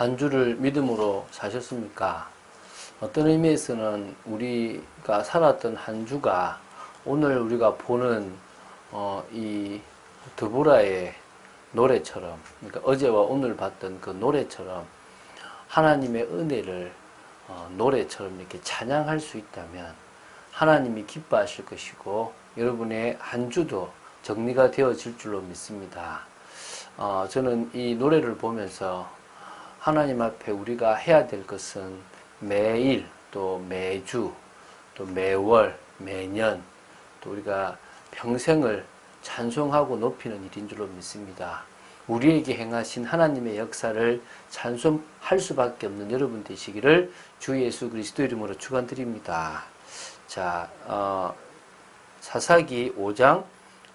한 주를 믿음으로 사셨습니까? 어떤 의미에서는 우리가 살았던 한 주가 오늘 우리가 보는 이 드보라의 노래처럼, 그러니까 어제와 오늘 봤던 그 노래처럼 하나님의 은혜를 노래처럼 이렇게 찬양할 수 있다면 하나님이 기뻐하실 것이고 여러분의 한 주도 정리가 되어질 줄로 믿습니다. 저는 이 노래를 보면서 하나님 앞에 우리가 해야 될 것은 매일 또 매주 또 매월 매년 또 우리가 평생을 찬송하고 높이는 일인 줄로 믿습니다. 우리에게 행하신 하나님의 역사를 찬송할 수밖에 없는 여러분 되시기를 주 예수 그리스도 이름으로 축원드립니다. 자, 사사기 5장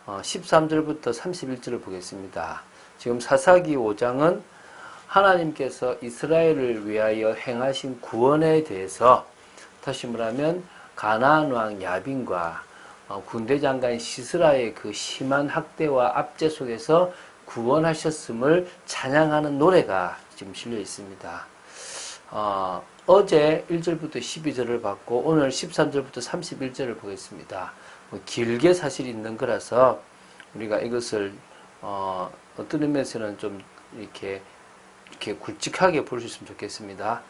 13절부터 31절을 보겠습니다. 지금 사사기 5장은 하나님께서 이스라엘을 위하여 행하신 구원에 대해서, 다시 말하면 가나안 왕 야빈과 군대 장관 시스라의 그 심한 학대와 압제 속에서 구원하셨음을 찬양하는 노래가 지금 실려 있습니다. 어제 1절부터 12절을 봤고 오늘 13절부터 31절을 보겠습니다. 길게 사실 있는 거라서 우리가 이것을 어떤 의미에서는 좀 이렇게 굵직하게 볼 수 있으면 좋겠습니다.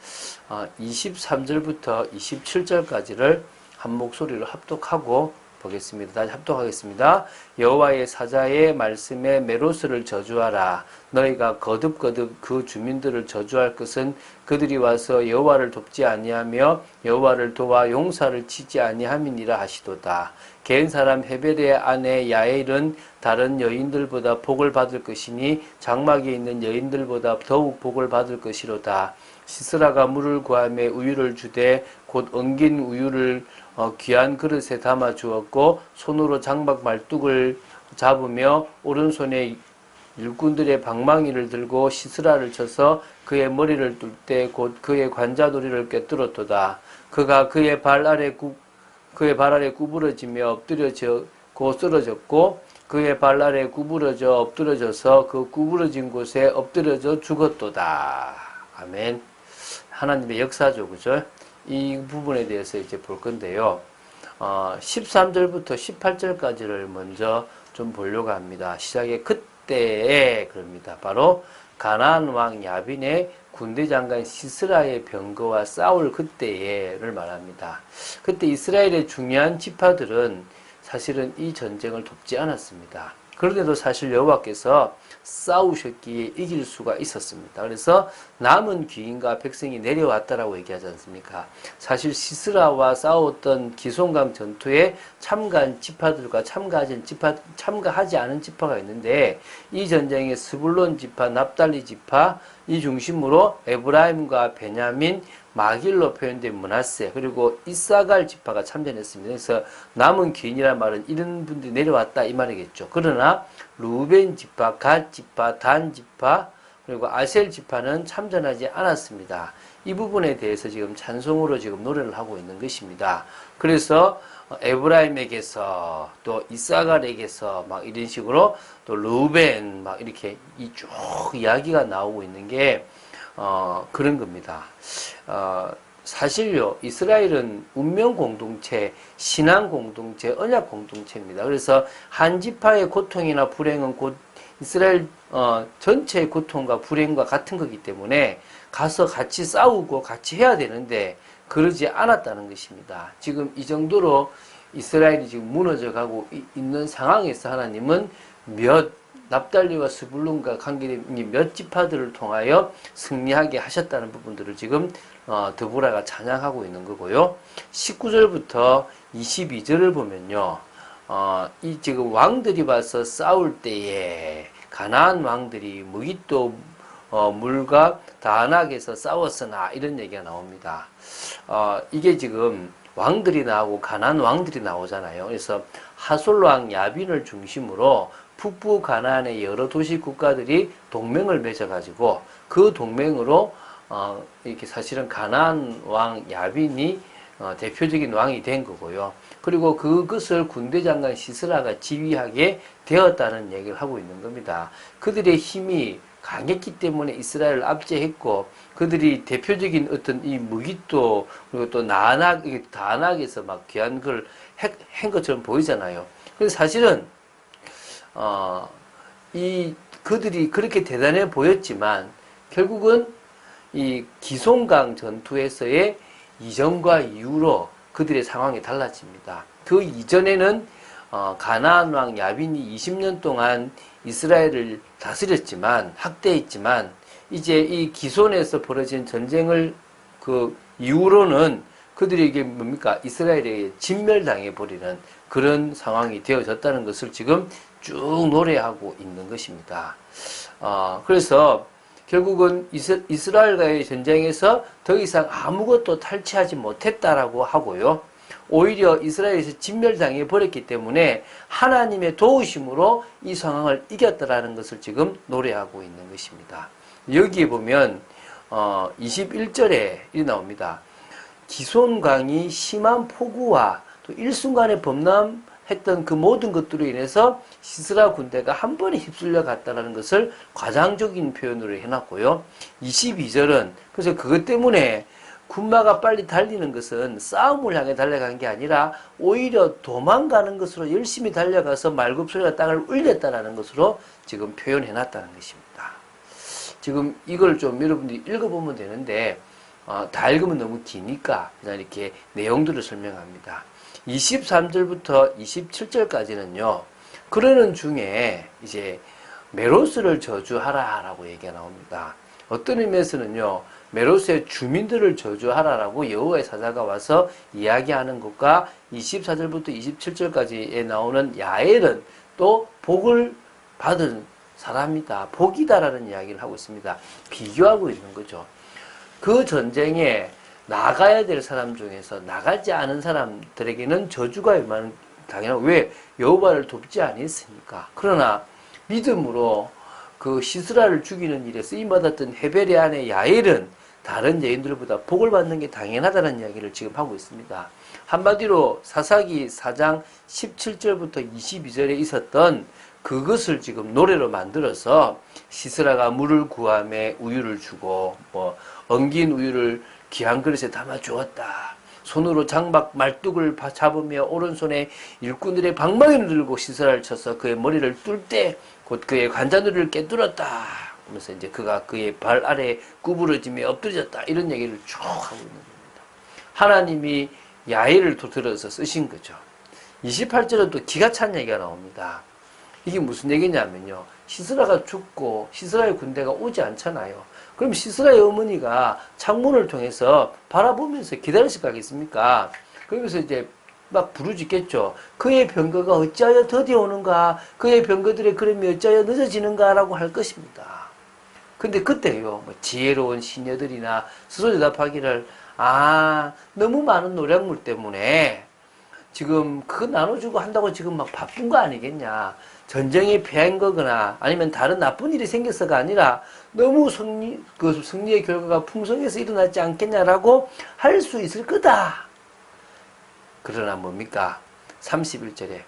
23절부터 27절까지를 한 목소리로 합독하고 보겠습니다. 다시 합독하겠습니다. 여호와의 사자의 말씀에 메로스를 저주하라. 너희가 거듭거듭 그 주민들을 저주할 것은 그들이 와서 여호와를 돕지 아니하며 여호와를 도와 용사를 치지 아니함이니라 하시도다. 개인 사람 헤벨의 아내 야엘은 다른 여인들보다 복을 받을 것이니 장막에 있는 여인들보다 더욱 복을 받을 것이로다. 시스라가 물을 구하며 우유를 주되 곧 엉긴 우유를 귀한 그릇에 담아 주었고 손으로 장막 말뚝을 잡으며 오른손에 일꾼들의 방망이를 들고 시스라를 쳐서 그의 머리를 뚫 때 곧 그의 관자놀이를 꿰뚫었도다. 그가 그의 발 아래 구부러지며 엎드려지고 쓰러졌고 그의 발 아래 구부러져 엎드려져서 그 구부러진 곳에 엎드려져 죽었도다. 아멘. 하나님의 역사죠, 그죠? 이 부분에 대해서 이제 볼 건데요. 13절부터 18절까지를 먼저 좀 보려고 합니다. 시작에 그때에 그럽니다. 바로 가나안 왕 야빈의 군대 장관 시스라의 병거와 싸울 그때에를 말합니다. 그때 이스라엘의 중요한 지파들은 사실은 이 전쟁을 돕지 않았습니다. 그런데도 사실 여호와께서 싸우셨기에 이길 수가 있었습니다. 그래서 남은 귀인과 백성이 내려왔다라고 얘기하지 않습니까? 사실 시스라와 싸웠던 기손강 전투에 참가한 지파들과 참가하지 않은 지파가 있는데 이 전쟁에 스불론 지파, 납달리 지파 이 중심으로 에브라임과 베냐민, 마길로 표현된 므낫세 그리고 이사갈 지파가 참전했습니다. 그래서 남은 귀인이란 말은 이런 분들이 내려왔다 이 말이겠죠. 그러나 루벤 지파, 갓 지파, 단 지파 그리고 아셀 지파는 참전하지 않았습니다. 이 부분에 대해서 지금 찬송으로 지금 노래를 하고 있는 것입니다. 그래서 에브라임에게서 또 이사갈에게서 막 이런 식으로 또 루벤 막 이렇게 이 쭉 이야기가 나오고 있는 게 그런 겁니다. 사실요, 이스라엘은 운명 공동체, 신앙 공동체, 언약 공동체입니다. 그래서 한 지파의 고통이나 불행은 곧 이스라엘 전체의 고통과 불행과 같은 거기 때문에 가서 같이 싸우고 같이 해야 되는데 그러지 않았다는 것입니다. 지금 이 정도로 이스라엘이 지금 무너져 가고 있는 상황에서 하나님은 납달리와 스불론과 관계된 몇 지파들을 통하여 승리하게 하셨다는 부분들을 지금 드보라가 찬양하고 있는 거고요. 19절부터 22절을 보면요. 이 지금 왕들이 와서 싸울 때에 가나안 왕들이 무깃도 물과 다낙에서 싸웠으나 이런 얘기가 나옵니다. 이게 지금 왕들이 나오고 가나안 왕들이 나오잖아요. 그래서 하솔 왕 야빈을 중심으로 북부 가나안의 여러 도시 국가들이 동맹을 맺어가지고 그 동맹으로 이렇게 사실은 가나안 왕 야빈이 대표적인 왕이 된 거고요. 그리고 그것을 군대 장관 시스라가 지휘하게 되었다는 얘기를 하고 있는 겁니다. 그들의 힘이 강했기 때문에 이스라엘을 압제했고, 그들이 대표적인 어떤 이 무기또, 그리고 또 다낙에서 막 귀한 걸 한 것처럼 보이잖아요. 근데 사실은, 그들이 그렇게 대단해 보였지만, 결국은 이 기손강 전투에서의 이전과 이후로 그들의 상황이 달라집니다. 그 이전에는 가나안 왕 야빈이 20년 동안 이스라엘을 다스렸지만, 학대했지만, 이제 이 기손에서 벌어진 전쟁을 그 이후로는 그들에게 뭡니까? 이스라엘에게 진멸당해 버리는 그런 상황이 되어졌다는 것을 지금 쭉 노래하고 있는 것입니다. 그래서 결국은 이스라엘과의 전쟁에서 더 이상 아무것도 탈취하지 못했다라고 하고요. 오히려 이스라엘에서 진멸당해 버렸기 때문에 하나님의 도우심으로 이 상황을 이겼다라는 것을 지금 노래하고 있는 것입니다. 여기에 보면 21절에 이 나옵니다. 기손강이 심한 폭우와 또 일순간에 범람했던 그 모든 것들로 인해서 시스라 군대가 한 번에 휩쓸려 갔다는 것을 과장적인 표현으로 해놨고요. 22절은 그래서 그것 때문에 군마가 빨리 달리는 것은 싸움을 향해 달려간 게 아니라 오히려 도망가는 것으로 열심히 달려가서 말굽소리가 땅을 울렸다는 것으로 지금 표현해놨다는 것입니다. 지금 이걸 좀 여러분들이 읽어보면 되는데 다 읽으면 너무 기니까 그냥 이렇게 내용들을 설명합니다. 23절부터 27절까지는요. 그러는 중에 이제 메로스를 저주하라라고 얘기가 나옵니다. 어떤 의미에서는요. 메로스의 주민들을 저주하라라고 여호와의 사자가 와서 이야기하는 것과 24절부터 27절까지에 나오는 야엘은 또 복을 받은 사람이다. 복이다라는 이야기를 하고 있습니다. 비교하고 있는 거죠. 그 전쟁에 나가야 될 사람 중에서 나가지 않은 사람들에게는 저주가 당연하고 왜? 여호와를 돕지 아니했으니까. 그러나 믿음으로 그 시스라를 죽이는 일에 쓰임받았던 헤벨의 아내 야엘은 다른 여인들보다 복을 받는 게 당연하다는 이야기를 지금 하고 있습니다. 한마디로 사사기 4장 17절부터 22절에 있었던 그것을 지금 노래로 만들어서 시스라가 물을 구함에 우유를 주고 엉긴 우유를 귀한 그릇에 담아 주었다. 손으로 장박 말뚝을 잡으며 오른손에 일꾼들의 방망이를 들고 시스라를 쳐서 그의 머리를 뚫 때 곧 그의 관자놀이를 깨뚫었다. 그러면서 이제 그가 그의 발 아래 구부러지며 엎드려졌다. 이런 얘기를 쭉 하고 있는 겁니다. 하나님이 야엘을 들어서 쓰신 거죠. 28절은 또 기가 찬 얘기가 나옵니다. 이게 무슨 얘기냐면요. 시스라가 죽고 시스라의 군대가 오지 않잖아요. 그럼 시스라의 어머니가 창문을 통해서 바라보면서 기다리실 거 아겠습니까? 그러면서 이제 막 부르짖겠죠. 그의 병거가 어찌하여 더디어 오는가? 그의 병거들의 걸음이 어찌하여 늦어지는가? 라고 할 것입니다. 근데 그때요. 지혜로운 시녀들이나 스스로 대답하기를 너무 많은 노량물 때문에 지금 그거 나눠주고 한다고 지금 막 바쁜 거 아니겠냐. 전쟁에 패한 거거나 아니면 다른 나쁜 일이 생겨서가 아니라 너무 승리의 결과가 풍성해서 일어나지 않겠냐라고 할 수 있을 거다. 그러나 뭡니까? 31절에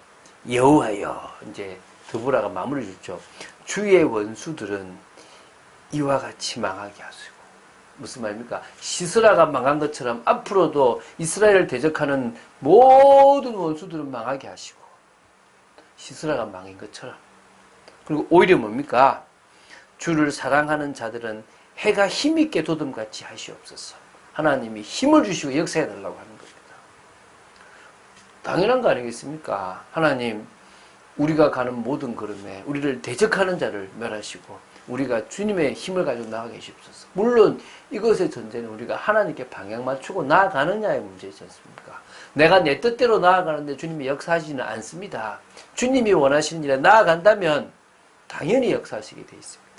여호와여 이제 드보라가 마무리 짓죠. 주의 원수들은 이와 같이 망하게 하시고 무슨 말입니까? 시스라가 망한 것처럼 앞으로도 이스라엘을 대적하는 모든 원수들은 망하게 하시고 시스라가 망인 것처럼 그리고 오히려 뭡니까? 주를 사랑하는 자들은 해가 힘있게 도둠같이 하시옵소서. 하나님이 힘을 주시고 역사해달라고 하는 겁니다. 당연한 거 아니겠습니까? 하나님 우리가 가는 모든 걸음에 우리를 대적하는 자를 멸하시고 우리가 주님의 힘을 가지고 나아가 계시옵소서. 물론 이것의 전제는 우리가 하나님께 방향 맞추고 나아가느냐의 문제이지 않습니까? 내가 내 뜻대로 나아가는데 주님이 역사하시지는 않습니다. 주님이 원하시는 일에 나아간다면 당연히 역사하시게 되어 있습니다.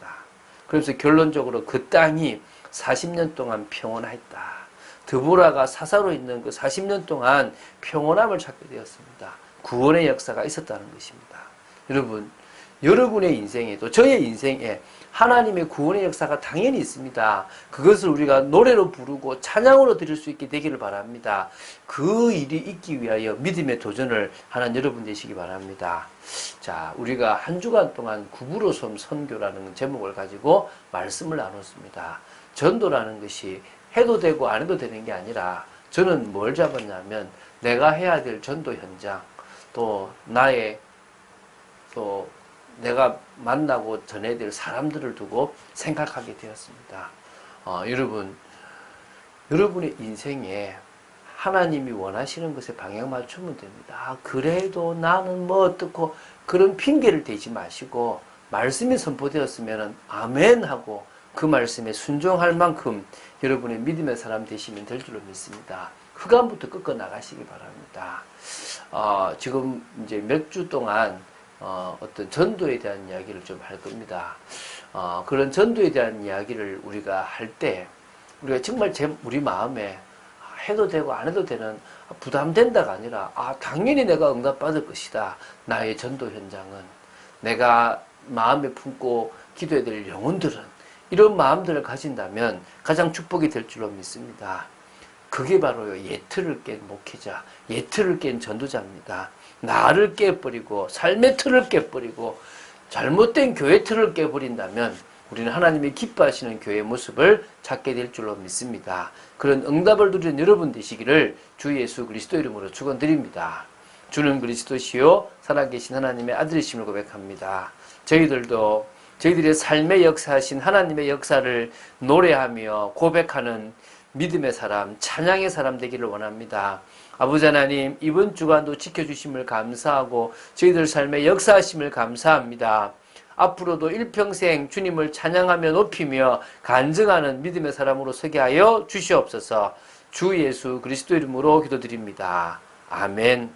그래서 결론적으로 그 땅이 40년 동안 평온했다. 드보라가 사사로 있는 그 40년 동안 평온함을 찾게 되었습니다. 구원의 역사가 있었다는 것입니다. 여러분, 여러분의 인생에도 저의 인생에 하나님의 구원의 역사가 당연히 있습니다. 그것을 우리가 노래로 부르고 찬양으로 드릴 수 있게 되기를 바랍니다. 그 일이 있기 위하여 믿음의 도전을 하는 여러분 되시기 바랍니다. 자, 우리가 한 주간 동안 구부로 섬 선교라는 제목을 가지고 말씀을 나눴습니다. 전도라는 것이 해도 되고 안 해도 되는 게 아니라 저는 뭘 잡았냐면 내가 해야 될 전도 현장, 또 내가 만나고 전해야 될 사람들을 두고 생각하게 되었습니다. 여러분의 인생에 하나님이 원하시는 것에 방향 맞추면 됩니다. 그래도 나는 뭐 어떻고 그런 핑계를 대지 마시고 말씀이 선포되었으면 아멘 하고 그 말씀에 순종할 만큼 여러분의 믿음의 사람 되시면 될 줄로 믿습니다. 흑암부터 꺾어 나가시기 바랍니다. 지금 이제 몇 주 동안 어떤 전도에 대한 이야기를 좀 할 겁니다. 그런 전도에 대한 이야기를 우리가 할 때, 우리가 정말 우리 마음에 해도 되고 안 해도 되는 부담된다가 아니라, 당연히 내가 응답받을 것이다. 나의 전도 현장은. 내가 마음에 품고 기도해야 될 영혼들은. 이런 마음들을 가진다면 가장 축복이 될 줄로 믿습니다. 그게 바로 예틀을 깬 목회자, 예틀을 깬 전도자입니다. 나를 깨버리고 삶의 틀을 깨버리고 잘못된 교회 틀을 깨버린다면 우리는 하나님이 기뻐하시는 교회의 모습을 찾게 될 줄로 믿습니다. 그런 응답을 누리는 여러분 되시기를 주 예수 그리스도 이름으로 축원드립니다. 주는 그리스도시요 살아계신 하나님의 아들이심을 고백합니다. 저희들도 저희들의 삶의 역사하신 하나님의 역사를 노래하며 고백하는 믿음의 사람, 찬양의 사람 되기를 원합니다. 아버지 하나님, 이번 주간도 지켜주심을 감사하고 저희들 삶의 역사하심을 감사합니다. 앞으로도 일평생 주님을 찬양하며 높이며 간증하는 믿음의 사람으로 서게 하여 주시옵소서. 주 예수 그리스도 이름으로 기도드립니다. 아멘.